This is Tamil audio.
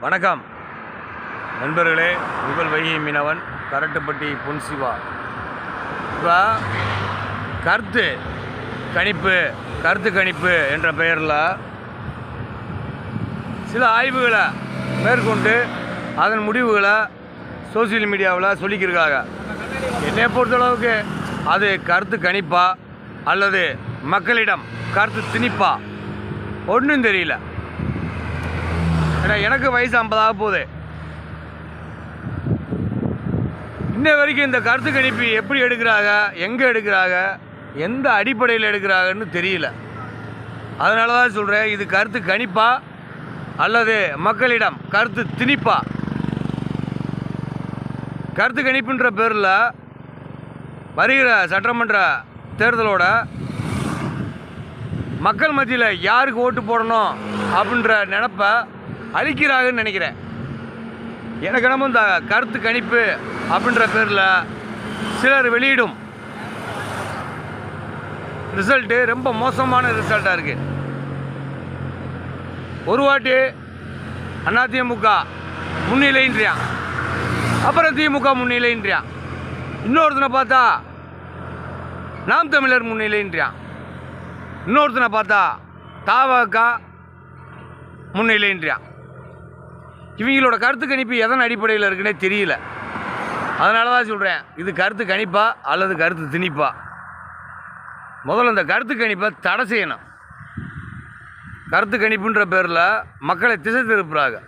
வணக்கம் நண்பர்களே, உங்கள் வைகை மீனவன் கரட்டுப்பட்டி பொன்சிவா. இப்போ கருத்து கணிப்பு என்ற பெயரில் சில ஆய்வுகளை மேற்கொண்டு அதன் முடிவுகளை சோசியல் மீடியாவில் சொல்லிக்கிருக்காங்க. என்னை பொறுத்தளவுக்கு அது கருத்து கணிப்பா அல்லது மக்களிடம் கருத்து திணிப்பா ஒன்றும் தெரியல. ஏன்னா எனக்கு வயசு 50 ஆக போகுது. இன்ன வரைக்கும் இந்த கருத்து கணிப்பு எப்படி எடுக்கிறாங்க, எங்கே எடுக்கிறாங்க, எந்த அடிப்படையில் எடுக்கிறாங்கன்னு தெரியல. அதனால தான் சொல்கிறேன், இது கருத்து கணிப்பா அல்லது மக்களிடம் கருத்து திணிப்பா. கருத்து கணிப்புன்ற பேரில் வருகிற சட்டமன்ற தேர்தலோட மக்கள் மத்தியில் யாருக்கு ஓட்டு போடணும் அப்படின்ற நினப்பை அழிக்கிறாங்கன்னு நினைக்கிறேன். எனக்கு என்னமோ இந்த கருத்து கணிப்பு அப்படின்ற பேரில் சிலர் வெளியிடும் ரிசல்ட்டு ரொம்ப மோசமான ரிசல்ட்டாக இருக்குது. ஒரு வாட்டி அதிமுக முன்னிலைன்றியான், அப்புறம் திமுக முன்னிலைன்றியான், இன்னொருத்தனை பார்த்தா நாம் தமிழர் முன்னிலைன்றியான், இன்னொருத்தனை பார்த்தா தவக முன்னிலைன்றியான். இவங்களோட கருத்து கணிப்பு எதன் அடிப்படையில் இருக்குன்னே தெரியல. அதனால தான் சொல்கிறேன், இது கருத்து கணிப்பா அல்லது கருத்து திணிப்பா. முதல்ல இந்த கருத்து கணிப்பை தடை செய்யணும். கருத்து கணிப்புன்ற பேரில் மக்களை திசை திருப்புறாங்க.